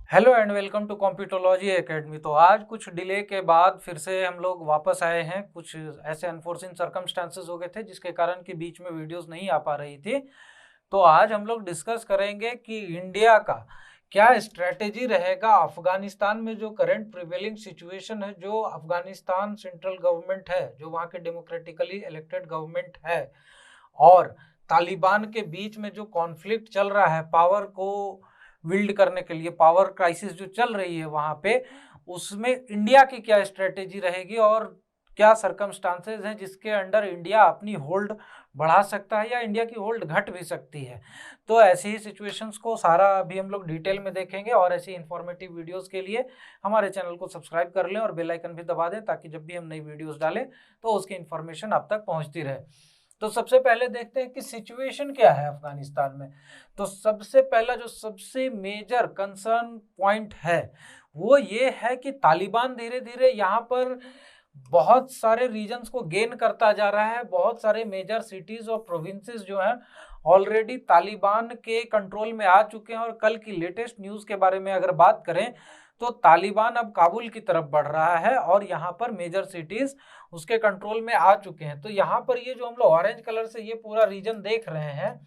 Hello and welcome to Computerology academy. तो आज कुछ डिले के बाद फिर से हम लोग वापस आए हैं। कुछ ऐसे अनफोर्चुनेट सर्कमस्टांसेस हो गए थे जिसके कारण कि बीच में वीडियोस नहीं आ पा रही थी। तो आज हम लोग डिस्कस करेंगे कि इंडिया का क्या स्ट्रेटेजी रहेगा अफगानिस्तान में। जो करंट प्रिवेलिंग सिचुएशन है, जो अफगानिस्तान सेंट्रल गवर्नमेंट है, जो वहाँ के डेमोक्रेटिकली इलेक्टेड गवर्नमेंट है, और तालिबान के बीच में जो कॉन्फ्लिक्ट चल रहा है पावर को विल्ड करने के लिए, पावर क्राइसिस जो चल रही है वहां पे, उसमें इंडिया की क्या स्ट्रेटेजी रहेगी और क्या सरकमस्टांसेस हैं जिसके अंडर इंडिया अपनी होल्ड बढ़ा सकता है या इंडिया की होल्ड घट भी सकती है। तो ऐसी ही सिचुएशंस को सारा अभी हम लोग डिटेल में देखेंगे और ऐसी इंफॉर्मेटिव वीडियोस के लिए हमारे चैनल को सब्सक्राइब कर लें और बेल आइकन भी दबा दें ताकि जब भी हम नई वीडियोस डालें तो उसकी इंफॉर्मेशन आप तक पहुंचती रहे। तो सबसे पहले देखते हैं कि सिचुएशन क्या है अफगानिस्तान में। तो सबसे पहला जो सबसे मेजर कंसर्न पॉइंट है वो ये है कि तालिबान धीरे धीरे यहाँ पर बहुत सारे रीजन्स को गेन करता जा रहा है। बहुत सारे मेजर सिटीज और प्रोविंसेस जो हैं ऑलरेडी तालिबान के कंट्रोल में आ चुके हैं। और कल की लेटेस्ट न्यूज़ के बारे में अगर बात करें तो तालिबान अब काबुल की तरफ बढ़ रहा है और यहाँ पर मेजर सिटीज उसके कंट्रोल में आ चुके हैं। तो यहाँ पर ये जो हम लोग ऑरेंज कलर से ये पूरा रीजन देख रहे हैं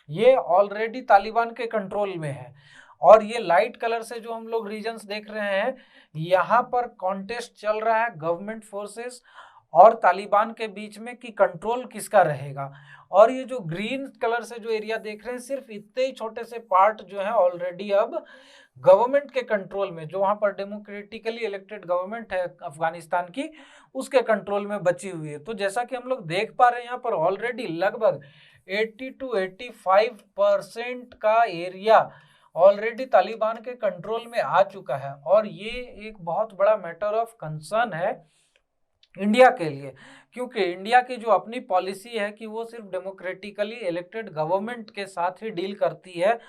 ये ऑलरेडी तालिबान के कंट्रोल में है। और ये लाइट कलर से जो हम लोग रीजन्स देख रहे हैं यहाँ पर कॉन्टेस्ट चल रहा है गवर्नमेंट फोर्सेस और तालिबान के बीच में कि कंट्रोल किसका रहेगा। और ये जो ग्रीन कलर से जो एरिया देख रहे हैं सिर्फ इतने ही छोटे से पार्ट जो है ऑलरेडी अब गवर्नमेंट के कंट्रोल में, जो वहां पर डेमोक्रेटिकली इलेक्टेड गवर्नमेंट है अफगानिस्तान की, उसके कंट्रोल में बची हुई है। तो जैसा कि हम लोग देख पा रहे हैं यहाँ पर ऑलरेडी लगभग 80 to 85% का एरिया ऑलरेडी तालिबान के कंट्रोल में आ चुका है। और ये एक बहुत बड़ा मैटर ऑफ कंसर्न है इंडिया के लिए, क्योंकि इंडिया की जो अपनी पॉलिसी है कि वो सिर्फ डेमोक्रेटिकली इलेक्टेड गवर्नमेंट के साथ ही डील करती है।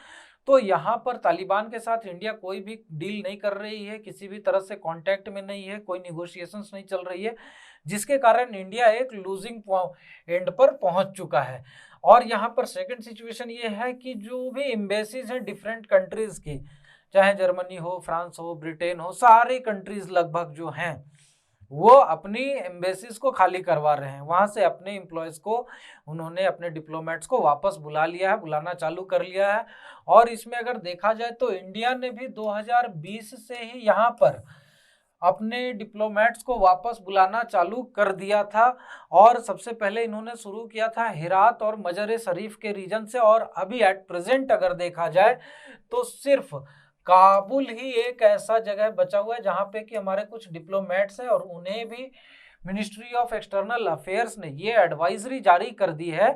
तो यहाँ पर तालिबान के साथ इंडिया कोई भी डील नहीं कर रही है, किसी भी तरह से कांटेक्ट में नहीं है, कोई निगोशिएशंस नहीं चल रही है, जिसके कारण इंडिया एक लूजिंग एंड पर पहुंच चुका है। और यहाँ पर सेकंड सिचुएशन ये है कि जो भी एम्बेसीज हैं डिफरेंट कंट्रीज की, चाहे जर्मनी हो, फ्रांस हो, ब्रिटेन हो, सारे कंट्रीज लगभग जो हैं वो अपनी एम्बेसीज को खाली करवा रहे हैं। वहां से अपने एम्प्लॉयज को, उन्होंने अपने डिप्लोमेट्स को वापस बुला लिया है, बुलाना चालू कर लिया है। और इसमें अगर देखा जाए तो इंडिया ने भी 2020 से ही यहाँ पर अपने डिप्लोमेट्स को वापस बुलाना चालू कर दिया था। और सबसे पहले इन्होंने शुरू किया था हेरात और मजर शरीफ के रीजन से। और अभी एट प्रेजेंट अगर देखा जाए तो सिर्फ काबुल ही एक ऐसा जगह बचा हुआ है जहां पे कि हमारे कुछ डिप्लोमेट्स हैं और उन्हें भी मिनिस्ट्री ऑफ एक्सटर्नल अफेयर्स ने ये एडवाइजरी जारी कर दी है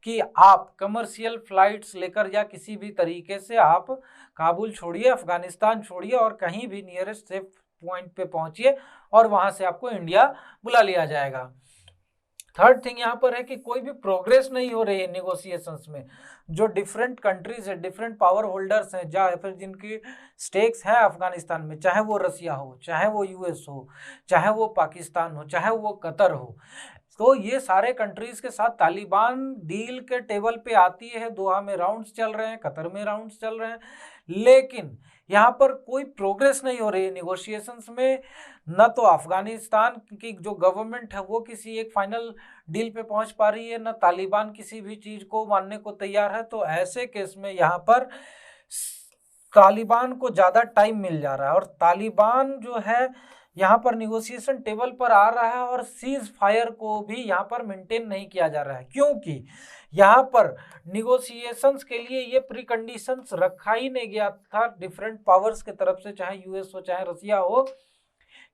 कि आप कमर्शियल फ्लाइट्स लेकर या किसी भी तरीके से आप काबुल छोड़िए, अफगानिस्तान छोड़िए और कहीं भी नियरेस्ट सेफ पॉइंट पे पहुंचिए और वहां से आपको इंडिया बुला लिया जाएगा। थर्ड थिंग यहाँ पर है कि कोई भी प्रोग्रेस नहीं हो रही है निगोशिएशंस में। जो डिफरेंट कंट्रीज है, डिफरेंट पावर होल्डर्स हैं, या फिर जिनकी स्टेक्स है अफगानिस्तान में, चाहे वो रसिया हो, चाहे वो यूएस हो, चाहे वो पाकिस्तान हो, चाहे वो कतर हो, तो ये सारे कंट्रीज के साथ तालिबान डील के टेबल पे आती है। दोहा में राउंड्स चल रहे हैं, कतर में राउंड्स चल रहे हैं, लेकिन यहाँ पर कोई प्रोग्रेस नहीं हो रही है निगोशिएशंस में। न तो अफगानिस्तान की जो गवर्नमेंट है वो किसी एक फाइनल डील पे पहुंच पा रही है, न तालिबान किसी भी चीज को मानने को तैयार है। तो ऐसे केस में यहाँ पर तालिबान को ज्यादा टाइम मिल जा रहा है और तालिबान जो है यहाँ पर निगोशिएशन टेबल पर आ रहा है और सीज फायर को भी यहाँ पर मेंटेन नहीं किया जा रहा है, क्योंकि यहाँ पर निगोशिएशंस के लिए ये प्री कंडीशंस रखा ही नहीं गया था डिफरेंट पावर्स के तरफ से, चाहे यूएस हो चाहे रसिया हो,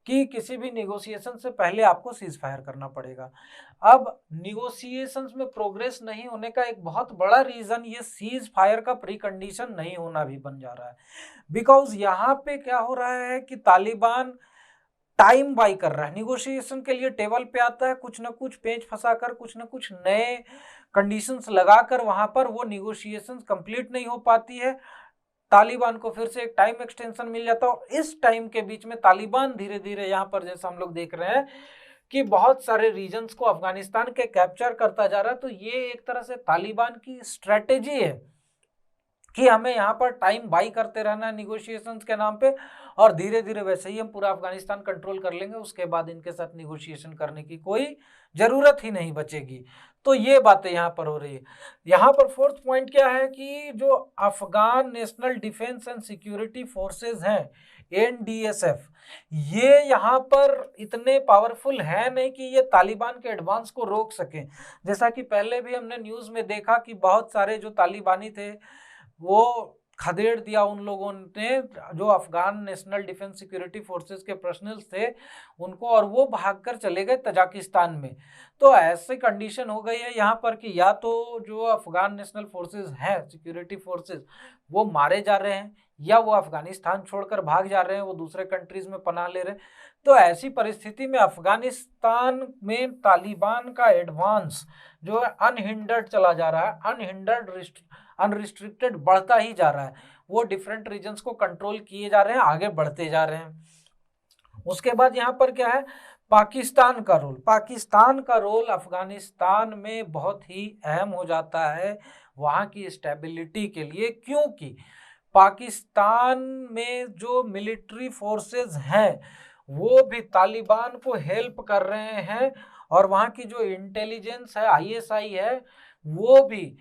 कि किसी भी निगोशिएशन से पहले आपको सीज फायर करना पड़ेगा। अब निगोशिएशंस में प्रोग्रेस नहीं होने का एक बहुत बड़ा रीजन ये सीज फायर का प्री कंडीशन नहीं होना भी बन जा रहा है। बिकॉज यहाँ पे क्या हो रहा है कि तालिबान टाइम बाई कर रहा है, निगोशिएशन के लिए टेबल पे आता है, कुछ ना कुछ पेच फंसाकर, कुछ ना कुछ नए कंडीशंस लगाकर वहां पर वो निगोशिएशंस कंप्लीट नहीं हो पाती है। तालिबान को फिर से एक टाइम एक्सटेंशन मिल जाता है और इस टाइम के बीच में तालिबान धीरे धीरे यहाँ पर जैसा हम लोग देख रहे हैं कि बहुत सारे रीजन्स को अफगानिस्तान के कैप्चर करता जा रहा है। तो ये एक तरह से तालिबान की स्ट्रेटेजी है कि हमें यहाँ पर टाइम बाई करते रहना है निगोशिएशंस के नाम पे, और धीरे धीरे वैसे ही हम पूरा अफगानिस्तान कंट्रोल कर लेंगे, उसके बाद इनके साथ निगोशिएशन करने की कोई जरूरत ही नहीं बचेगी। तो ये बातें यहाँ पर हो रही है। यहाँ पर फोर्थ पॉइंट क्या है कि जो Afghan national defence and security forces हैं, NDSF, ये यहाँ पर इतने पावरफुल है नहीं कि ये तालिबान के एडवांस को रोक सकें। जैसा कि पहले भी हमने न्यूज़ में देखा कि बहुत सारे जो तालिबानी थे वो खदेड़ दिया उन लोगों ने, जो Afghan national defence security forces के पर्सनल्स थे उनको, और वो भागकर चले गए तजाकिस्तान में। तो ऐसी कंडीशन हो गई है यहाँ पर कि या तो जो अफगान नेशनल फोर्सेस हैं, सिक्योरिटी फोर्सेस, वो मारे जा रहे हैं, या वो अफगानिस्तान छोड़कर भाग जा रहे हैं, वो दूसरे कंट्रीज में पनाह ले रहे हैं। तो ऐसी परिस्थिति में अफगानिस्तान में तालिबान का एडवांस जो है अनहिंडर्ड चला जा रहा है, अनरिस्ट्रिक्टेड बढ़ता ही जा रहा है। वो डिफरेंट रीजन्स को कंट्रोल किए जा रहे हैं, आगे बढ़ते जा रहे हैं। उसके बाद यहाँ पर क्या है, पाकिस्तान का रोल। पाकिस्तान का रोल अफगानिस्तान में बहुत ही अहम हो जाता है वहाँ की स्टेबिलिटी के लिए, क्योंकि पाकिस्तान में जो मिलिट्री फोर्सेस हैं वो भी तालिबान को हेल्प कर रहे हैं, और वहाँ की जो इंटेलिजेंस है, ISI है, वो भी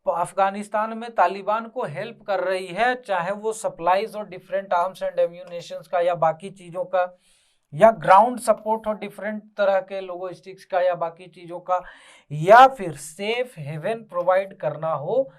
अफगानिस्तान में तालिबान को हेल्प कर रही है, चाहे वो सप्लाईज और डिफरेंट आर्म्स एंड एम्यूनेशंस का या बाकी चीज़ों का, या ग्राउंड सपोर्ट हो डिफरेंट तरह के लोजिस्टिक्स का या बाकी चीज़ों का, या फिर सेफ हेवन प्रोवाइड करना हो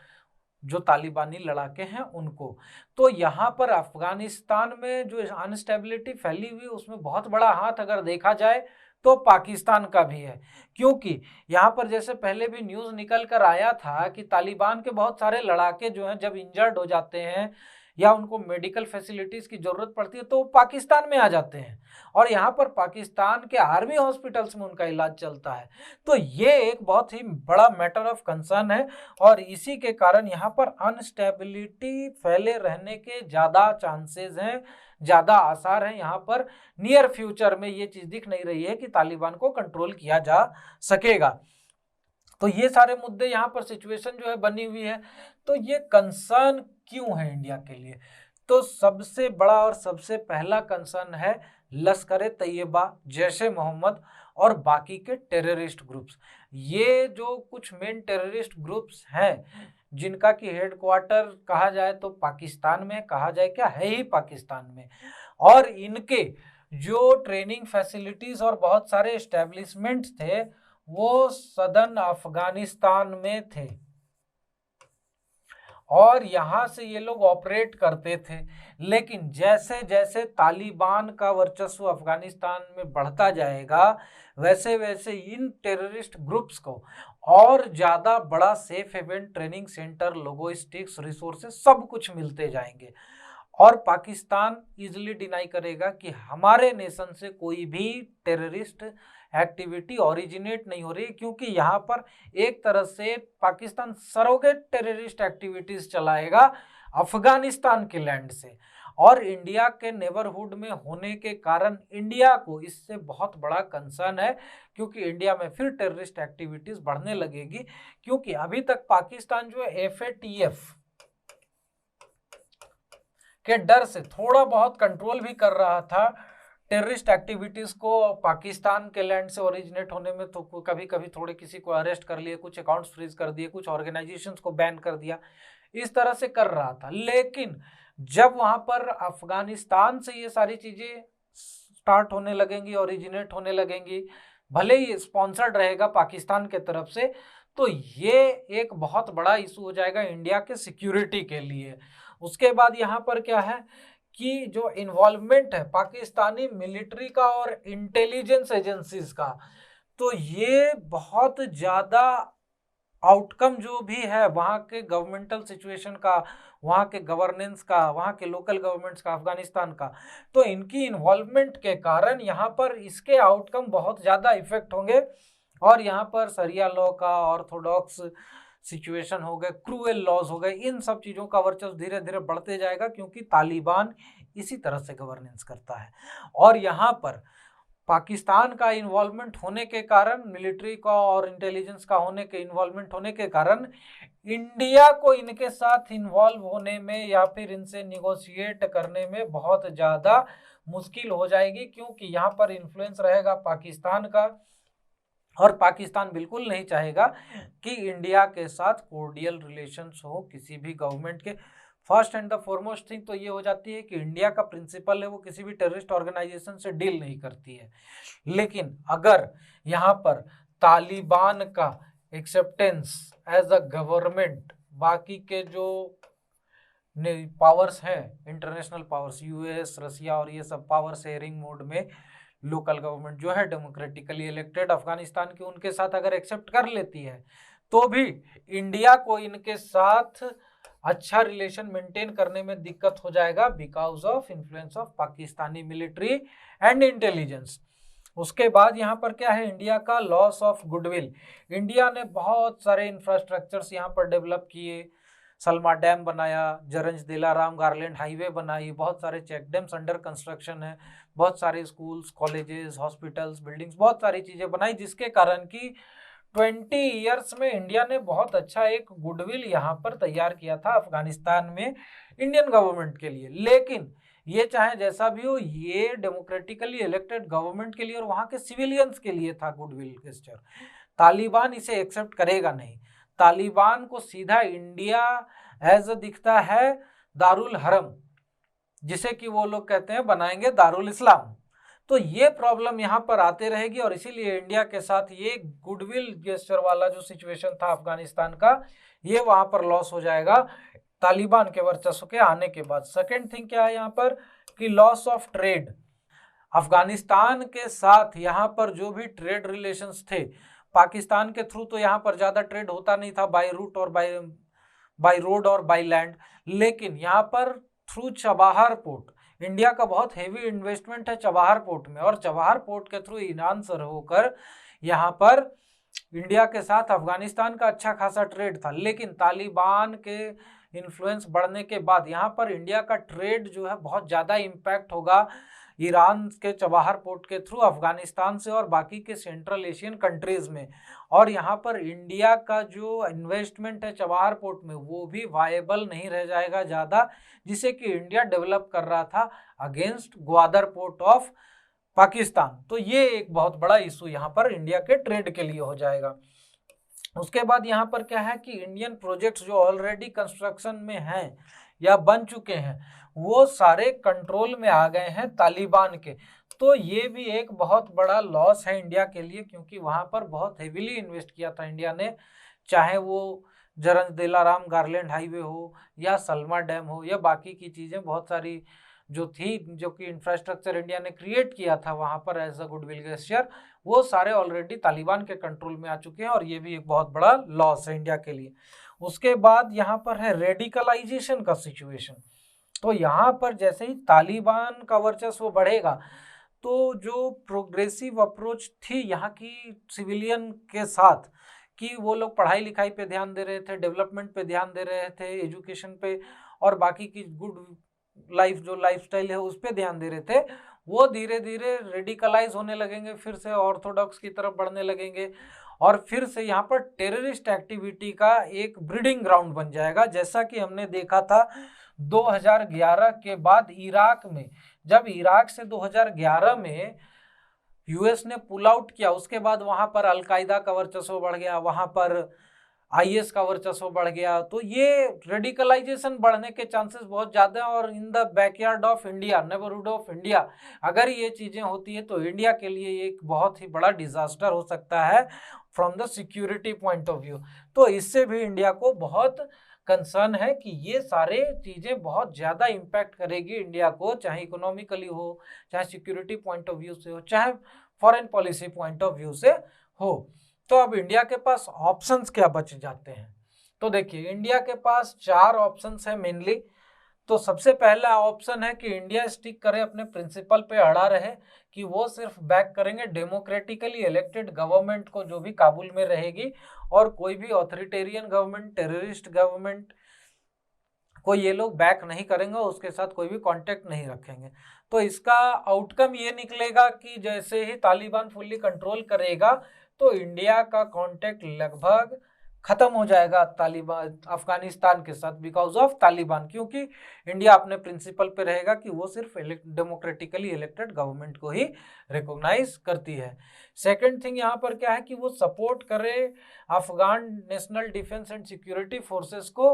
जो तालिबानी लड़ाके हैं उनको। तो यहाँ पर अफगानिस्तान में जो अनस्टेबिलिटी फैली हुई उसमें बहुत बड़ा हाथ अगर देखा जाए तो पाकिस्तान का भी है, क्योंकि यहाँ पर जैसे पहले भी न्यूज़ निकल कर आया था कि तालिबान के बहुत सारे लड़ाके जो हैं जब इंजर्ड हो जाते हैं या उनको मेडिकल फैसिलिटीज़ की ज़रूरत पड़ती है तो वो पाकिस्तान में आ जाते हैं, और यहाँ पर पाकिस्तान के आर्मी हॉस्पिटल्स में उनका इलाज चलता है। तो ये एक बहुत ही बड़ा मैटर ऑफ कंसर्न है, और इसी के कारण यहाँ पर अनस्टेबिलिटी फैले रहने के ज़्यादा चांसेस हैं, ज़्यादा आसार हैं। यहाँ पर नियर फ्यूचर में ये चीज़ दिख नहीं रही है कि तालिबान को कंट्रोल किया जा सकेगा। तो ये सारे मुद्दे यहाँ पर सिचुएशन जो है बनी हुई है। तो ये कंसर्न क्यों है इंडिया के लिए? तो सबसे बड़ा और सबसे पहला कंसर्न है लश्कर तैयबा, जैश ए मोहम्मद और बाकी के टेररिस्ट ग्रुप्स। ये जो कुछ मेन टेररिस्ट ग्रुप्स हैं जिनका कि हेडक्वार्टर कहा जाए तो पाकिस्तान में, कहा जाए क्या है ही पाकिस्तान में, और इनके जो ट्रेनिंग फैसिलिटीज़ और बहुत सारे एस्टेब्लिशमेंट्स थे वो सदर्न अफगानिस्तान में थे, और यहाँ से ये लोग ऑपरेट करते थे। लेकिन जैसे जैसे तालिबान का वर्चस्व अफगानिस्तान में बढ़ता जाएगा वैसे वैसे इन टेररिस्ट ग्रुप्स को और ज़्यादा बड़ा safe haven, training centre, logistics, resources सब कुछ मिलते जाएंगे, और पाकिस्तान इजीली डिनाई करेगा कि हमारे नेशन से कोई भी टेररिस्ट एक्टिविटी ओरिजिनेट नहीं हो रही, क्योंकि यहाँ पर एक तरह से पाकिस्तान सरोगेट टेररिस्ट एक्टिविटीज चलाएगा अफगानिस्तान के लैंड से, और इंडिया के नेबरहुड में होने के कारण इंडिया को इससे बहुत बड़ा कंसर्न है, क्योंकि इंडिया में फिर टेररिस्ट एक्टिविटीज बढ़ने लगेगी। क्योंकि अभी तक पाकिस्तान जो FATF के डर से थोड़ा बहुत कंट्रोल भी कर रहा था टेररिस्ट एक्टिविटीज़ को पाकिस्तान के लैंड से ओरिजिनेट होने में, तो कभी कभी थोड़े किसी को अरेस्ट कर लिए, कुछ अकाउंट्स फ्रीज कर दिए, कुछ ऑर्गेनाइजेशंस को बैन कर दिया, इस तरह से कर रहा था। लेकिन जब वहाँ पर अफगानिस्तान से ये सारी चीज़ें स्टार्ट होने लगेंगी, ओरिजिनेट होने लगेंगी, भले ही स्पॉन्सर्ड रहेगा पाकिस्तान के तरफ से, तो ये एक बहुत बड़ा इशू हो जाएगा इंडिया के सिक्योरिटी के लिए। उसके बाद यहाँ पर क्या है कि जो इन्वॉल्वमेंट है पाकिस्तानी मिलिट्री का और इंटेलिजेंस एजेंसीज का, तो ये बहुत ज़्यादा आउटकम जो भी है वहाँ के गवर्नमेंटल सिचुएशन का, वहाँ के गवर्नेंस का, वहाँ के लोकल गवर्नमेंट्स का, अफगानिस्तान का, तो इनकी इन्वॉल्वमेंट के कारण यहाँ पर इसके आउटकम बहुत ज़्यादा इफेक्ट होंगे, और यहाँ पर शरिया लॉ का, ऑर्थोडॉक्स सिचुएशन हो गए, क्रूएल लॉज हो गए, इन सब चीज़ों का वर्चस्व धीरे धीरे बढ़ते जाएगा, क्योंकि तालिबान इसी तरह से गवर्नेंस करता है। और यहाँ पर पाकिस्तान का इन्वॉल्वमेंट होने के कारण, मिलिट्री का और इंटेलिजेंस का इन्वॉल्वमेंट होने के कारण इंडिया को इनके साथ इन्वॉल्व होने में या फिर इनसे निगोशिएट करने में बहुत ज़्यादा मुश्किल हो जाएगी, क्योंकि यहाँ पर इन्फ्लुएंस रहेगा पाकिस्तान का और पाकिस्तान बिल्कुल नहीं चाहेगा कि इंडिया के साथ कोर्डियल रिलेशंस हो किसी भी गवर्नमेंट के। First and the foremost thing तो ये हो जाती है कि इंडिया का प्रिंसिपल है वो किसी भी टेररिस्ट ऑर्गेनाइजेशन से डील नहीं करती है। लेकिन अगर यहाँ पर तालिबान का एक्सेप्टेंस एज अ गवर्नमेंट, बाकी के जो पावर्स हैं, इंटरनेशनल पावर्स, यूएस, रसिया और ये सब पावर शेयरिंग मोड में लोकल गवर्नमेंट जो है डेमोक्रेटिकली इलेक्टेड अफगानिस्तान की, उनके साथ अगर एक्सेप्ट कर लेती है तो भी इंडिया को इनके साथ अच्छा रिलेशन मेंटेन करने में दिक्कत हो जाएगा because of influence of Pakistani military and intelligence. उसके बाद यहाँ पर क्या है, इंडिया का लॉस ऑफ गुडविल। इंडिया ने बहुत सारे इंफ्रास्ट्रक्चर्स यहाँ पर डेवलप किए, सलमा डैम बनाया, जरंज दिलाराम गारलैंड हाईवे बनाई, बहुत सारे चेक डैम्स अंडर कंस्ट्रक्शन है, बहुत सारे स्कूल्स, कॉलेजेस, हॉस्पिटल्स, बिल्डिंग्स, बहुत सारी चीज़ें बनाई, जिसके कारण कि 20 ईयर्स में इंडिया ने बहुत अच्छा एक गुडविल यहाँ पर तैयार किया था अफगानिस्तान में इंडियन गवर्नमेंट के लिए। लेकिन ये चाहे जैसा भी हो, ये डेमोक्रेटिकली इलेक्टेड गवर्नमेंट के लिए और वहाँ के सिविलियंस के लिए था गुडविल गेस्चर। तालिबान इसे एक्सेप्ट करेगा नहीं। तालिबान को सीधा इंडिया एज दिखता है दारुल हरम, जिसे कि वो लोग कहते हैं बनाएंगे दारुल इस्लाम। तो ये प्रॉब्लम यहाँ पर आते रहेगी और इसीलिए इंडिया के साथ ये गुडविल गेस्चर वाला जो सिचुएशन था अफगानिस्तान का, ये वहाँ पर लॉस हो जाएगा तालिबान के वर्चस्व के आने के बाद। सेकेंड थिंग क्या है यहाँ पर कि लॉस ऑफ ट्रेड। अफगानिस्तान के साथ यहाँ पर जो भी ट्रेड रिलेशंस थे, पाकिस्तान के थ्रू तो यहाँ पर ज़्यादा ट्रेड होता नहीं था बाय रूट और बाय रोड और बाय लैंड, लेकिन यहाँ पर थ्रू चबाहार पोर्ट, इंडिया का बहुत हेवी इन्वेस्टमेंट है चबाहार पोर्ट में, और चबाहार पोर्ट के थ्रू ईरान से होकर यहाँ पर इंडिया के साथ अफगानिस्तान का अच्छा खासा ट्रेड था। लेकिन तालिबान के इन्फ्लुएंस बढ़ने के बाद यहाँ पर इंडिया का ट्रेड जो है बहुत ज़्यादा इम्पैक्ट होगा ईरान के चबाहार पोर्ट के थ्रू अफगानिस्तान से और बाकी के सेंट्रल एशियन कंट्रीज में, और यहाँ पर इंडिया का जो इन्वेस्टमेंट है चबाहार पोर्ट में वो भी वायबल नहीं रह जाएगा ज़्यादा, जिसे कि इंडिया डेवलप कर रहा था against Gwadar port of Pakistan. तो ये एक बहुत बड़ा इशू यहाँ पर इंडिया के ट्रेड के लिए हो जाएगा। उसके बाद यहाँ पर क्या है कि इंडियन प्रोजेक्ट्स जो ऑलरेडी कंस्ट्रक्शन में हैं या बन चुके हैं वो सारे कंट्रोल में आ गए हैं तालिबान के। तो ये भी एक बहुत बड़ा लॉस है इंडिया के लिए, क्योंकि वहाँ पर बहुत हेविली इन्वेस्ट किया था इंडिया ने, चाहे वो जरंज दिलाराम गारलैंड हाईवे हो या सलमा डैम हो या बाकी की चीज़ें बहुत सारी जो थी, जो कि इंफ्रास्ट्रक्चर इंडिया ने क्रिएट किया था वहाँ पर एज अ गुडविल गेस्चर, वो सारे ऑलरेडी तालिबान के कंट्रोल में आ चुके हैं और ये भी एक बहुत बड़ा लॉस है इंडिया के लिए। उसके बाद यहाँ पर है रेडिकलाइजेशन का सिचुएशन। तो यहाँ पर जैसे ही तालिबान का वर्चस्व बढ़ेगा तो जो प्रोग्रेसिव अप्रोच थी यहाँ की सिविलियन के साथ, कि वो लोग पढ़ाई लिखाई पे ध्यान दे रहे थे, डेवलपमेंट पे ध्यान दे रहे थे, एजुकेशन पे और बाकी की गुड लाइफ जो लाइफस्टाइल है उस पे ध्यान दे रहे थे, वो धीरे धीरे रेडिकलाइज होने लगेंगे, फिर से ऑर्थोडॉक्स की तरफ बढ़ने लगेंगे और फिर से यहाँ पर टेररिस्ट एक्टिविटी का एक ब्रीडिंग ग्राउंड बन जाएगा। जैसा कि हमने देखा था 2011 के बाद इराक में, जब इराक से 2011 में यूएस ने पुल आउट किया, उसके बाद वहाँ पर अलकायदा का वर्चस्व बढ़ गया, वहाँ पर आईएस का वर्चस्व बढ़ गया। तो ये रेडिकलाइजेशन बढ़ने के चांसेस बहुत ज़्यादा हैं और in the backyard of India, neighbourhood of India, अगर ये चीज़ें होती है तो इंडिया के लिए एक बहुत ही बड़ा डिजास्टर हो सकता है from the security point of view. तो इससे भी इंडिया को बहुत कंसर्न है कि ये सारे चीज़ें बहुत ज़्यादा इम्पैक्ट करेगी इंडिया को, चाहे इकोनॉमिकली हो, चाहे सिक्योरिटी पॉइंट ऑफ व्यू से हो, चाहे foreign policy point of view से हो। तो अब इंडिया के पास ऑप्शंस क्या बच जाते हैं? तो देखिए इंडिया के पास 4 ऑप्शंस हैं मेनली। तो सबसे पहला ऑप्शन है कि इंडिया स्टिक करे अपने प्रिंसिपल पे अड़ा रहे कि वो सिर्फ बैक करेंगे डेमोक्रेटिकली इलेक्टेड गवर्नमेंट को जो भी काबुल में रहेगी, और कोई भी ऑथोरिटेरियन गवर्नमेंट, टेररिस्ट गवर्नमेंट, कोई ये लोग बैक नहीं करेंगे, उसके साथ कोई भी कांटेक्ट नहीं रखेंगे। तो इसका आउटकम ये निकलेगा कि जैसे ही तालिबान फुल्ली कंट्रोल करेगा तो इंडिया का कांटेक्ट लगभग खत्म हो जाएगा तालिबान अफगानिस्तान के साथ, बिकॉज ऑफ तालिबान, क्योंकि इंडिया अपने प्रिंसिपल पे रहेगा कि वो सिर्फ डेमोक्रेटिकली इलेक्टेड गवर्नमेंट को ही रिकॉग्नाइज करती है। सेकंड थिंग यहाँ पर क्या है कि वो सपोर्ट करे Afghan national defence and security forces को,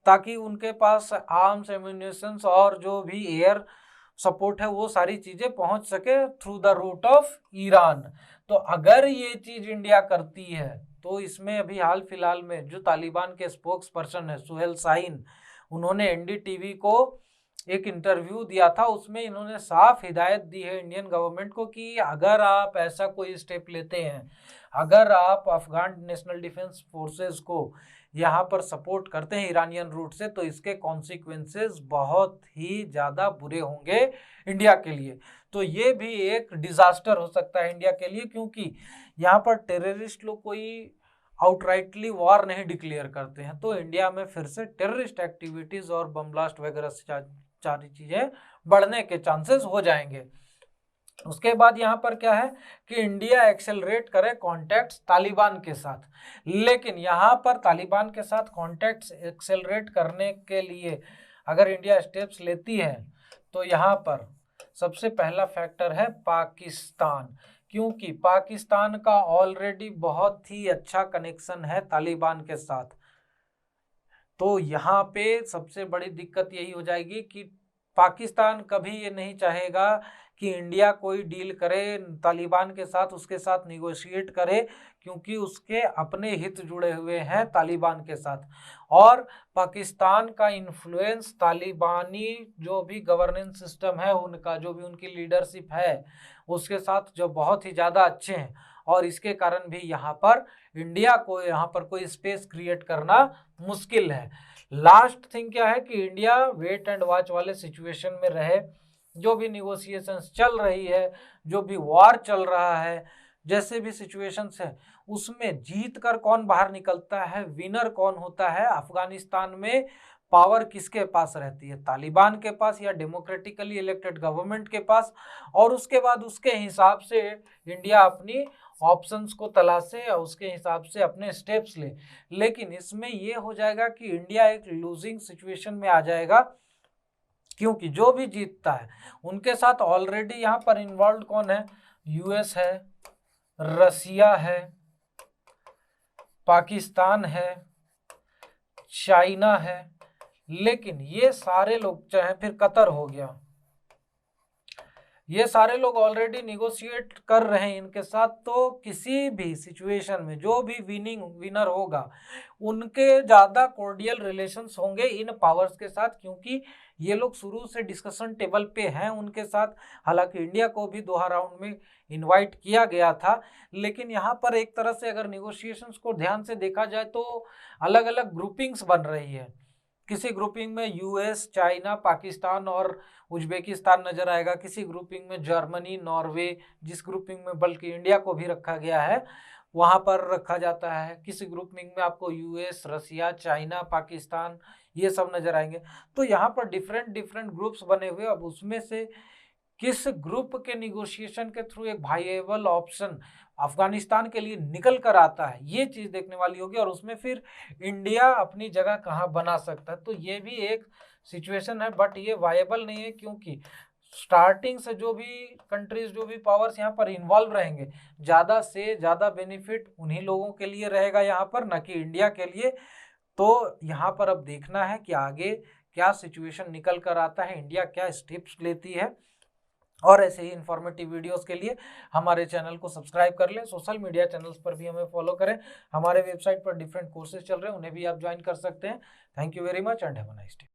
ताकि उनके पास आर्म्स, एम्यूनिशंस और जो भी एयर सपोर्ट है वो सारी चीजें पहुंच सके through the route of Iran. तो अगर ये चीज इंडिया करती है तो इसमें अभी हाल फिलहाल में जो तालिबान के स्पोक्स पर्सन है सुहेल शाहीन, उन्होंने एनडीटीवी को एक इंटरव्यू दिया था, उसमें इन्होंने साफ हिदायत दी है इंडियन गवर्नमेंट को कि अगर आप ऐसा कोई स्टेप लेते हैं, अगर आप अफगान नेशनल डिफेंस फोर्सेस को यहाँ पर सपोर्ट करते हैं ईरानियन रूट से, तो इसके कॉन्सिक्वेंसेस बहुत ही ज़्यादा बुरे होंगे इंडिया के लिए। तो ये भी एक डिजास्टर हो सकता है इंडिया के लिए, क्योंकि यहाँ पर टेररिस्ट लोग कोई आउटराइटली वॉर नहीं डिक्लेयर करते हैं, तो इंडिया में फिर से टेररिस्ट एक्टिविटीज और बम ब्लास्ट वगैरह सारी चीजें बढ़ने के चांसेस हो जाएंगे। उसके बाद यहाँ पर क्या है कि इंडिया एक्सेलरेट करे कॉन्टैक्ट्स तालिबान के साथ, लेकिन यहाँ पर तालिबान के साथ कॉन्टैक्ट्स एक्सेलरेट करने के लिए अगर इंडिया स्टेप्स लेती है तो यहाँ पर सबसे पहला फैक्टर है पाकिस्तान, क्योंकि पाकिस्तान का ऑलरेडी बहुत ही अच्छा कनेक्शन है तालिबान के साथ। तो यहाँ पे सबसे बड़ी दिक्कत यही हो जाएगी कि पाकिस्तान कभी ये नहीं चाहेगा कि इंडिया कोई डील करे तालिबान के साथ, उसके साथ निगोशिएट करे, क्योंकि उसके अपने हित जुड़े हुए हैं तालिबान के साथ। और पाकिस्तान का इन्फ्लुएंस तालिबानी जो भी गवर्नेंस सिस्टम है उनका, जो भी उनकी लीडरशिप है उसके साथ जो बहुत ही ज़्यादा अच्छे हैं, और इसके कारण भी यहाँ पर इंडिया को यहाँ पर कोई स्पेस क्रिएट करना मुश्किल है। लास्ट थिंग क्या है कि इंडिया वेट एंड वॉच वाले सिचुएशन में रहे, जो भी निगोशिएशंस चल रही है, जो भी वॉर चल रहा है, जैसे भी सिचुएशंस है उसमें जीत कर कौन बाहर निकलता है, विनर कौन होता है, अफगानिस्तान में पावर किसके पास रहती है, तालिबान के पास या डेमोक्रेटिकली इलेक्टेड गवर्नमेंट के पास, और उसके बाद उसके हिसाब से इंडिया अपनी ऑप्शंस को तलाशे और उसके हिसाब से अपने स्टेप्स ले। लेकिन इसमें ये हो जाएगा कि इंडिया एक लूजिंग सिचुएशन में आ जाएगा, क्योंकि जो भी जीतता है उनके साथ ऑलरेडी यहाँ पर इन्वॉल्व कौन है, यूएस है, रसिया है, पाकिस्तान है, चाइना है, लेकिन ये सारे लोग, चाहे फिर कतर हो गया, ये सारे लोग ऑलरेडी निगोशिएट कर रहे हैं इनके साथ। तो किसी भी सिचुएशन में जो भी विनर होगा उनके ज़्यादा कोर्डियल रिलेशंस होंगे इन पावर्स के साथ, क्योंकि ये लोग शुरू से डिस्कशन टेबल पे हैं उनके साथ। हालांकि इंडिया को भी दोहा राउंड में इनवाइट किया गया था, लेकिन यहाँ पर एक तरह से अगर निगोशिएशंस को ध्यान से देखा जाए तो अलग अलग ग्रुपिंग्स बन रही है। किसी ग्रुपिंग में यूएस, चाइना, पाकिस्तान और उज्बेकिस्तान नजर आएगा, किसी ग्रुपिंग में जर्मनी, नॉर्वे, जिस ग्रुपिंग में बल्कि इंडिया को भी रखा गया है वहां पर रखा जाता है, किसी ग्रुपिंग में आपको यूएस, रसिया, चाइना, पाकिस्तान ये सब नजर आएंगे। तो यहाँ पर डिफरेंट ग्रुप्स बने हुए, अब उसमें से किस ग्रुप के निगोशिएशन के थ्रू एक वायबल ऑप्शन अफगानिस्तान के लिए निकल कर आता है, ये चीज देखने वाली होगी, और उसमें फिर इंडिया अपनी जगह कहाँ बना सकता है। तो ये भी एक सिचुएशन है, बट ये वायबल नहीं है, क्योंकि स्टार्टिंग से जो भी कंट्रीज, जो भी पावर्स यहाँ पर इन्वॉल्व रहेंगे, ज़्यादा से ज़्यादा बेनिफिट उन्हीं लोगों के लिए रहेगा यहाँ पर, न कि इंडिया के लिए। तो यहाँ पर अब देखना है कि आगे क्या सिचुएशन निकल कर आता है, इंडिया क्या स्टेप्स लेती है। और ऐसे ही इन्फॉर्मेटिव वीडियोस के लिए हमारे चैनल को सब्सक्राइब कर लें, सोशल मीडिया चैनल्स पर भी हमें फॉलो करें, हमारे वेबसाइट पर डिफरेंट कोर्सेज चल रहे हैं, उन्हें भी आप ज्वाइन कर सकते हैं। Thank you very much and have a nice day.